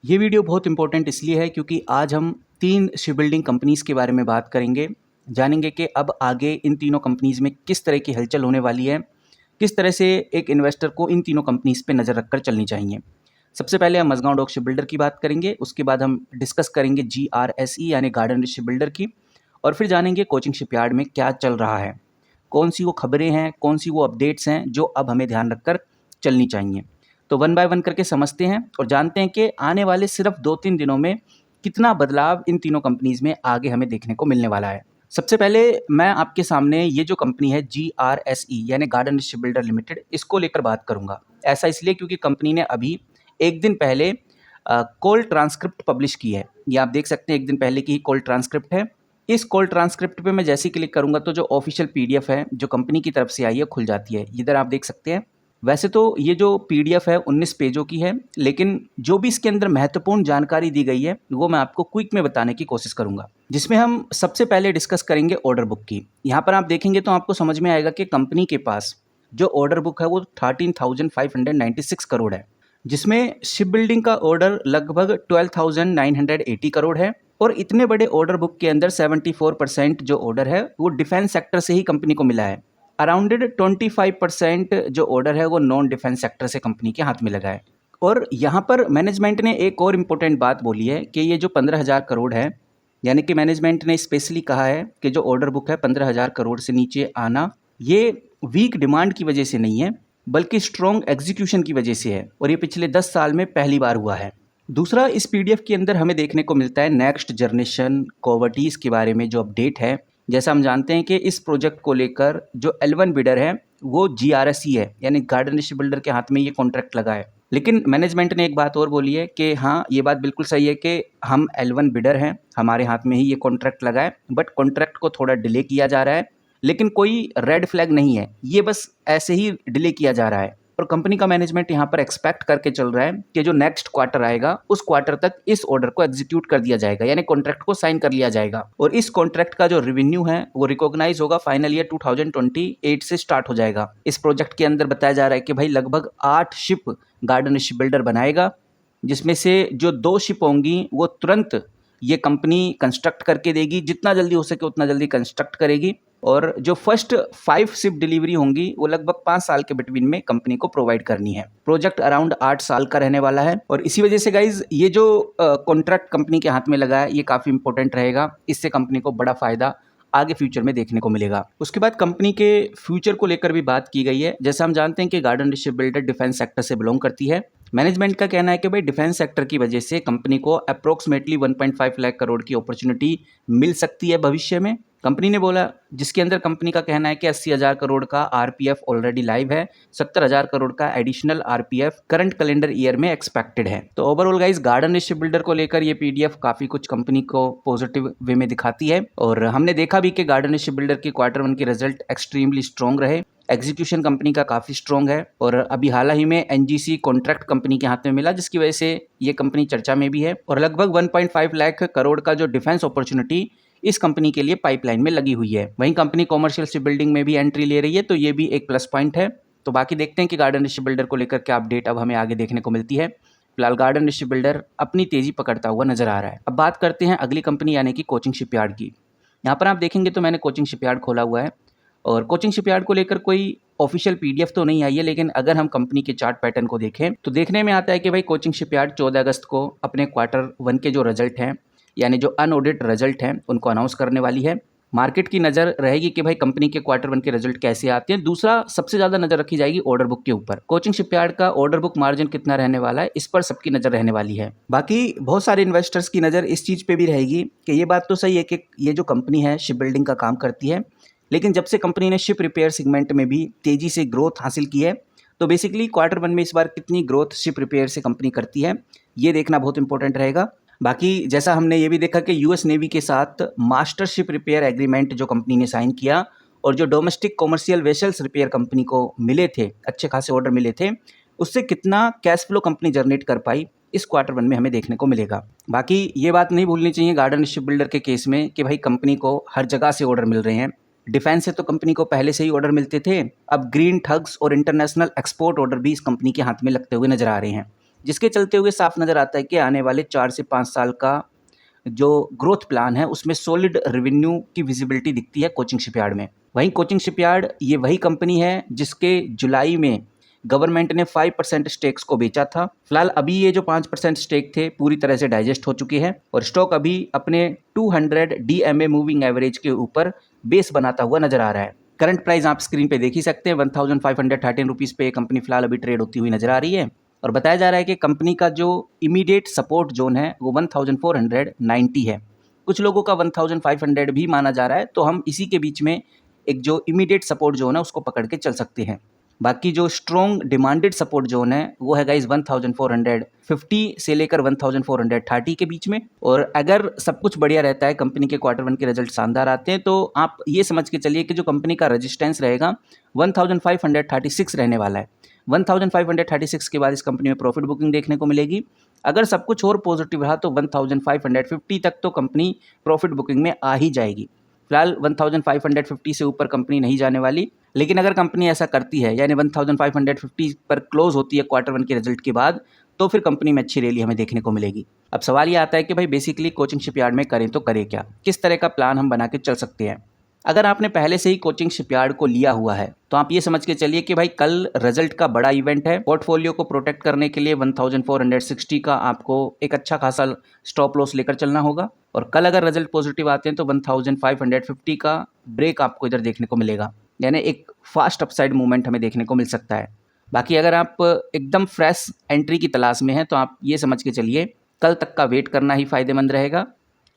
ये वीडियो बहुत इंपॉर्टेंट इसलिए है क्योंकि आज हम 3 शिप बिल्डिंग कंपनीज़ के बारे में बात करेंगे। जानेंगे कि अब आगे इन तीनों कंपनीज़ में किस तरह की हलचल होने वाली है, किस तरह से एक इन्वेस्टर को इन तीनों कंपनीज़ पे नज़र रखकर चलनी चाहिए। सबसे पहले हम मझगांव डॉक शिप बिल्डर की बात करेंगे, उसके बाद हम डिस्कस करेंगे GRSE यानी गार्डन शिप बिल्डर की, और फिर जानेंगे कोचिंग शिपयार्ड में क्या चल रहा है, कौन सी वो खबरें हैं, कौन सी वो अपडेट्स हैं जो अब हमें ध्यान रखकर चलनी चाहिए। तो वन बाय वन करके समझते हैं और जानते हैं कि आने वाले सिर्फ 2-3 दिनों में कितना बदलाव इन तीनों कंपनीज़ में आगे हमें देखने को मिलने वाला है। सबसे पहले मैं आपके सामने ये जो कंपनी है GRSE यानी गार्डन शिप बिल्डर लिमिटेड, इसको लेकर बात करूँगा। ऐसा इसलिए क्योंकि कंपनी ने अभी एक दिन पहले कॉल ट्रांसक्रिप्ट पब्लिश की है। ये आप देख सकते हैं एक दिन पहले की ही कॉल ट्रांसक्रिप्ट है। इस कॉल ट्रांसक्रिप्ट पे मैं जैसे ही क्लिक करूँगा तो जो ऑफिशियल PDF है जो कंपनी की तरफ से आई है खुल जाती है। इधर आप देख सकते हैं। वैसे तो ये जो PDF है 19 पेजों की है, लेकिन जो भी इसके अंदर महत्वपूर्ण जानकारी दी गई है वो मैं आपको क्विक में बताने की कोशिश करूँगा, जिसमें हम सबसे पहले डिस्कस करेंगे ऑर्डर बुक की। यहाँ पर आप देखेंगे तो आपको समझ में आएगा कि कंपनी के पास जो ऑर्डर बुक है वो 13,596 करोड़ है, जिसमें शिप बिल्डिंग का ऑर्डर लगभग 12,980 करोड़ है। और इतने बड़े ऑर्डर बुक के अंदर 74% जो ऑर्डर है वो डिफेंस सेक्टर से ही कंपनी को मिला है। अराउंडेड 25% जो ऑर्डर है वो नॉन डिफेंस सेक्टर से कंपनी के हाथ में लगा है। और यहाँ पर मैनेजमेंट ने एक और इम्पोर्टेंट बात बोली है कि ये जो 15,000 करोड़ है, यानी कि मैनेजमेंट ने स्पेशली कहा है कि जो ऑर्डर बुक है 15,000 करोड़ से नीचे आना, ये वीक डिमांड की वजह से नहीं है बल्कि स्ट्रॉन्ग एग्जीक्यूशन की वजह से है, और ये पिछले 10 साल में पहली बार हुआ है। दूसरा, इस PDF के अंदर हमें देखने को मिलता है नेक्स्ट जनरेशन कोवर्टीज़ के बारे में जो अपडेट है। जैसा हम जानते हैं कि इस प्रोजेक्ट को लेकर जो L1 बिडर है वो GRSE है, यानी गार्डन शिप बिल्डर के हाथ में ये कॉन्ट्रैक्ट लगा है। लेकिन मैनेजमेंट ने एक बात और बोली है कि हाँ, ये बात बिल्कुल सही है कि हम L1 बिडर हैं, हमारे हाथ में ही ये कॉन्ट्रैक्ट लगा है, बट कॉन्ट्रैक्ट को थोड़ा डिले किया जा रहा है। लेकिन कोई रेड फ्लैग नहीं है, ये बस ऐसे ही डिले किया जा रहा है। और कंपनी का मैनेजमेंट यहाँ पर एक्सपेक्ट करके चल रहा है कि जो नेक्स्ट क्वार्टर आएगा उस क्वार्टर तक इस ऑर्डर को एग्जीक्यूट कर दिया जाएगा, यानी कॉन्ट्रैक्ट को साइन कर लिया जाएगा। और इस कॉन्ट्रैक्ट का जो रेवेन्यू है वो रिकॉग्नाइज होगा फाइनल ईयर 2028 से स्टार्ट हो जाएगा। इस प्रोजेक्ट के अंदर बताया जा रहा है कि भाई लगभग 8 शिप गार्डन शिप बिल्डर बनाएगा, जिसमें से जो 2 शिप होंगी वो तुरंत ये कंपनी कंस्ट्रक्ट करके देगी, जितना जल्दी हो सके उतना जल्दी कंस्ट्रक्ट करेगी। और जो फर्स्ट 5 शिप डिलीवरी होंगी वो लगभग 5 साल के बिटवीन में कंपनी को प्रोवाइड करनी है। प्रोजेक्ट अराउंड 8 साल का रहने वाला है, और इसी वजह से गाइज ये जो कॉन्ट्रैक्ट कंपनी के हाथ में लगा है ये काफ़ी इंपॉर्टेंट रहेगा। इससे कंपनी को बड़ा फायदा आगे फ्यूचर में देखने को मिलेगा। उसके बाद कंपनी के फ्यूचर को लेकर भी बात की गई है। जैसा हम जानते हैं कि garden ship builder defence sector से बिलोंग करती है। मैनेजमेंट का कहना है कि भाई डिफेंस सेक्टर की वजह से कंपनी को अप्रोक्सीमेटली 1.5 लाख करोड़ की अपॉर्चुनिटी मिल सकती है भविष्य में। कंपनी ने बोला, जिसके अंदर कंपनी का कहना है कि 80,000 करोड़ का RPF ऑलरेडी लाइव है, 70,000 करोड़ का additional RPF current calendar year में एक्सपेक्टेड है। तो overall guys garden ship builder को लेकर ये PDF काफ़ी कुछ कंपनी को पॉजिटिव वे में दिखाती है। और हमने देखा भी कि गार्डन शिप बिल्डर की Q1 के रिजल्ट एक्सट्रीमली स्ट्रॉन्ग रहे। एग्जीक्यूशन कंपनी का काफ़ी स्ट्रॉन्ग है, और अभी हाल ही में NGC कॉन्ट्रैक्ट कंपनी के हाथ में मिला, जिसकी वजह से ये कंपनी चर्चा में भी है। और लगभग 1.5 लाख करोड़ का जो डिफेंस अपॉर्चुनिटी इस कंपनी के लिए पाइपलाइन में लगी हुई है। वहीं कंपनी कॉमर्शियल शिप बिल्डिंग में भी एंट्री ले रही है, तो ये भी एक प्लस पॉइंट है। तो बाकी देखते हैं कि गार्डन शिप बिल्डर को लेकर क्या अपडेट अब हमें आगे देखने को मिलती है। फिलहाल गार्डन शिप बिल्डर अपनी तेजी पकड़ता हुआ नजर आ रहा है। अब बात करते हैं अगली कंपनी यानी कि कोचिंग शिपयार्ड की। यहाँ पर आप देखेंगे तो मैंने कोचिंग शिपयार्ड खोला हुआ है, और कोचिंग शिपयार्ड को लेकर कोई ऑफिशियल PDF तो नहीं आई है, लेकिन अगर हम कंपनी के चार्ट पैटर्न को देखें तो देखने में आता है कि भाई कोचिंग शिपयार्ड 14 अगस्त को अपने Q1 के जो रिजल्ट हैं, यानी जो अनऑडिट रिजल्ट हैं, उनको अनाउंस करने वाली है। मार्केट की नज़र रहेगी कि भाई कंपनी के Q1 के रिजल्ट कैसे आते हैं। दूसरा, सबसे ज़्यादा नज़र रखी जाएगी ऑर्डर बुक के ऊपर। कोचिंग शिपयार्ड का ऑर्डर बुक मार्जिन कितना रहने वाला है, इस पर सबकी नज़र रहने वाली है। बाकी बहुत सारे इन्वेस्टर्स की नज़र इस चीज़ पे भी रहेगी कि ये बात तो सही है कि ये जो कंपनी है शिप बिल्डिंग का काम करती है, लेकिन जब से कंपनी ने शिप रिपेयर सेगमेंट में भी तेज़ी से ग्रोथ हासिल की है, तो बेसिकली Q1 में इस बार कितनी ग्रोथ शिप रिपेयर से कंपनी करती है ये देखना बहुत इंपॉर्टेंट रहेगा। बाकी जैसा हमने ये भी देखा कि US नेवी के साथ मास्टर शिप रिपेयर एग्रीमेंट जो कंपनी ने साइन किया, और जो domestic commercial vessels repair company को मिले थे, अच्छे खासे ऑर्डर मिले थे, उससे कितना कैश फ्लो कंपनी जनरेट कर पाई इस Q1 में हमें देखने को मिलेगा। बाकी ये बात नहीं भूलनी चाहिए गार्डन शिप बिल्डर के केस में कि भाई कंपनी को हर जगह से ऑर्डर मिल रहे हैं। डिफेंस से तो कंपनी को पहले से ही ऑर्डर मिलते थे, अब ग्रीन ठग्स और इंटरनेशनल एक्सपोर्ट ऑर्डर भी इस कंपनी के हाथ में लगते हुए नजर आ रहे हैं। जिसके चलते हुए साफ नज़र आता है कि आने वाले 4 से 5 साल का जो ग्रोथ प्लान है उसमें सॉलिड रेवेन्यू की विजिबिलिटी दिखती है कोचिंग शिपयार्ड में। वहीं कोचिंग शिपयार्ड ये वही कंपनी है जिसके जुलाई में गवर्नमेंट ने 5% स्टेक्स को बेचा था। फिलहाल अभी ये जो 5% स्टेक थे पूरी तरह से डाइजेस्ट हो चुके हैं और स्टॉक अभी अपने 200 DMA मूविंग एवरेज के ऊपर बेस बनाता हुआ नजर आ रहा है। करंट प्राइस आप स्क्रीन पे देख ही सकते हैं, 1513 रुपीज़ पे कंपनी फिलहाल अभी ट्रेड होती हुई नजर आ रही है और बताया जा रहा है कि कंपनी का जो इमीडिएट सपोर्ट जोन है वो 1490 है। कुछ लोगों का 1500 भी माना जा रहा है, तो हम इसी के बीच में एक जो इमीडिएट सपोर्ट जोन है उसको पकड़ के चल सकते हैं। बाकी जो स्ट्रॉन्ग डिमांडेड सपोर्ट जोन है वो है गाइस 1450 से लेकर 1430 के बीच में। और अगर सब कुछ बढ़िया रहता है, कंपनी के क्वार्टर 1 के रिजल्ट शानदार आते हैं, तो आप ये समझ के चलिए कि जो कंपनी का रेजिस्टेंस रहेगा 1536 रहने वाला है। 1536 के बाद इस कंपनी में प्रॉफिट बुकिंग देखने को मिलेगी। अगर सब कुछ और पॉजिटिव रहा तो 1550 तक तो कंपनी प्रॉफिट बुकिंग में आ ही जाएगी। फिलहाल 1550 से ऊपर कंपनी नहीं जाने वाली, लेकिन अगर कंपनी ऐसा करती है यानी 1550 पर क्लोज होती है क्वार्टर 1 के रिजल्ट के बाद, तो फिर कंपनी में अच्छी रैली हमें देखने को मिलेगी। अब सवाल ये आता है कि भाई बेसिकली कोचिंग शिपयार्ड में करें तो करें क्या, किस तरह का प्लान हम बना के चल सकते हैं। अगर आपने पहले से ही कोचिंग शिपयार्ड को लिया हुआ है तो आप ये समझ के चलिए कि भाई कल रिजल्ट का बड़ा इवेंट है। पोर्टफोलियो को प्रोटेक्ट करने के लिए 1460 का आपको एक अच्छा खासा स्टॉप लॉस लेकर चलना होगा और कल अगर रिजल्ट पॉजिटिव आते हैं तो 1550 का ब्रेक आपको इधर देखने को मिलेगा, यानी एक फास्ट अपसाइड मूवमेंट हमें देखने को मिल सकता है। बाकी अगर आप एकदम फ्रेश एंट्री की तलाश में हैं तो आप ये समझ के चलिए कल तक का वेट करना ही फायदेमंद रहेगा।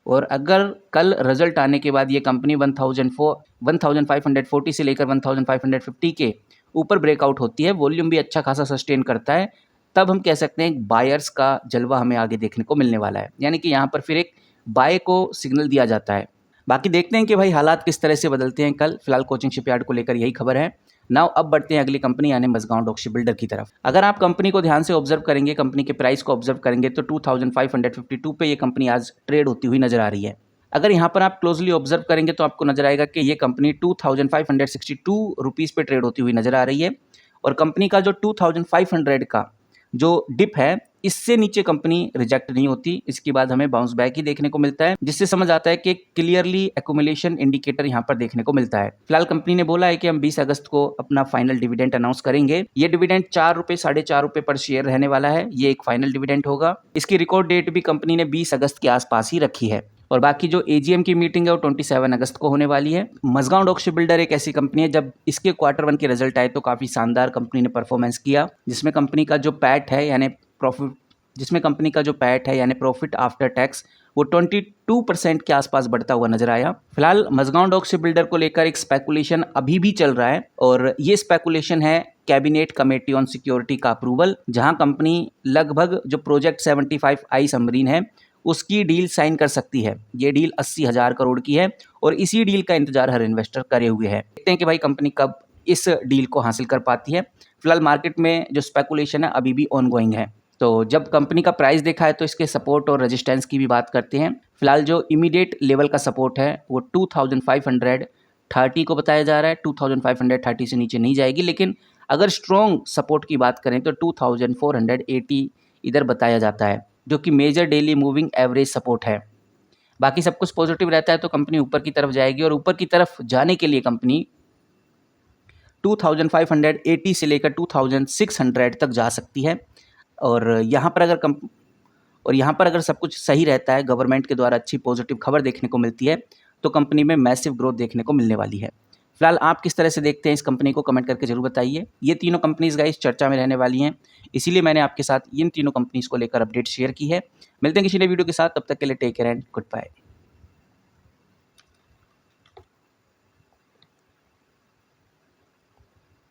और अगर कल रिजल्ट आने के बाद ये कंपनी 1540 से लेकर 1550 के ऊपर ब्रेकआउट होती है, वॉल्यूम भी अच्छा खासा सस्टेन करता है, तब हम कह सकते हैं बायर्स का जलवा हमें आगे देखने को मिलने वाला है, यानी कि यहाँ पर फिर एक बाय को सिग्नल दिया जाता है। बाकी देखते हैं कि भाई हालात किस तरह से बदलते हैं कल। फिलहाल कोचिंग शिपयार्ड को लेकर यही खबर है। नाउ अब बढ़ते हैं अगली कंपनी यानी मजगांव डॉक शिपबिल्डर की तरफ। अगर आप कंपनी को ध्यान से ऑब्जर्व करेंगे, कंपनी के प्राइस को ऑब्जर्व करेंगे तो 2552 पे ये कंपनी आज ट्रेड होती हुई नजर आ रही है। अगर यहाँ पर आप क्लोजली ऑब्जर्व करेंगे तो आपको नजर आएगा कि ये कंपनी 2562 रुपीज़ पे ट्रेड होती हुई नजर आ रही है और कंपनी का जो 2500 का जो डिप है इससे नीचे कंपनी रिजेक्ट नहीं होती, इसके बाद हमें बाउंस बैक ही देखने को मिलता है, जिससे समझ आता है कि क्लियरली एक्यूमुलेशन इंडिकेटर यहाँ पर देखने को मिलता है। फिलहाल कंपनी ने बोला है कि हम 20 अगस्त को अपना फाइनल डिविडेंड अनाउंस करेंगे। ये डिविडेंड 4 रुपए 4.5 रुपए पर शेयर रहने वाला है, ये एक फाइनल डिविडेंड होगा। इसकी रिकॉर्ड डेट भी कंपनी ने 20 अगस्त के आसपास ही रखी है और बाकी जो एजीएम की मीटिंग है वो 27 अगस्त को होने वाली है। मजगांव डॉक शिपबिल्डर एक ऐसी कंपनी है जब इसके क्वार्टर 1 के रिजल्ट आए तो काफी शानदार कंपनी ने परफॉर्मेंस किया, जिसमें कंपनी का जो पैट है यानी प्रॉफिट आफ्टर टैक्स वो 22% के आसपास बढ़ता हुआ नजर आया। फिलहाल मजगांव डॉक शिपबिल्डर को लेकर एक स्पेकुलेशन अभी भी चल रहा है और ये स्पेकुलेशन है कैबिनेट कमेटी ऑन सिक्योरिटी का अप्रूवल, जहां कंपनी लगभग जो प्रोजेक्ट 75I सबमरीन है उसकी डील साइन कर सकती है। ये डील 80,000 करोड़ की है और इसी डील का इंतजार हर इन्वेस्टर करे हुए है। देखते हैं कि भाई कंपनी कब इस डील को हासिल कर पाती है। फिलहाल मार्केट में जो स्पेकुलेशन है अभी भी ऑनगोइंग है। तो जब कंपनी का प्राइस देखा है तो इसके सपोर्ट और रेजिस्टेंस की भी बात करते हैं। फिलहाल जो इमीडिएट लेवल का सपोर्ट है वो 2530 को बताया जा रहा है। 2530 से नीचे नहीं जाएगी, लेकिन अगर स्ट्रॉन्ग सपोर्ट की बात करें तो 2480 इधर बताया जाता है, जो कि major daily moving average support है। बाकी सब कुछ पॉजिटिव रहता है तो कंपनी ऊपर की तरफ जाएगी और ऊपर की तरफ जाने के लिए कंपनी 2580 से लेकर 2600 तक जा सकती है। और यहाँ पर अगर सब कुछ सही रहता है, गवर्नमेंट के द्वारा अच्छी पॉजिटिव खबर देखने को मिलती है, तो कंपनी में मैसिव ग्रोथ देखने को मिलने वाली है। फिलहाल आप किस तरह से देखते हैं इस कंपनी को, कमेंट करके जरूर बताइए। ये तीनों कंपनीज गाइस चर्चा में रहने वाली हैं, इसीलिए मैंने आपके साथ इन तीनों कंपनीज को लेकर अपडेट शेयर की है। मिलते हैं किसी नए वीडियो के साथ, तब तक के लिए take care and good bye.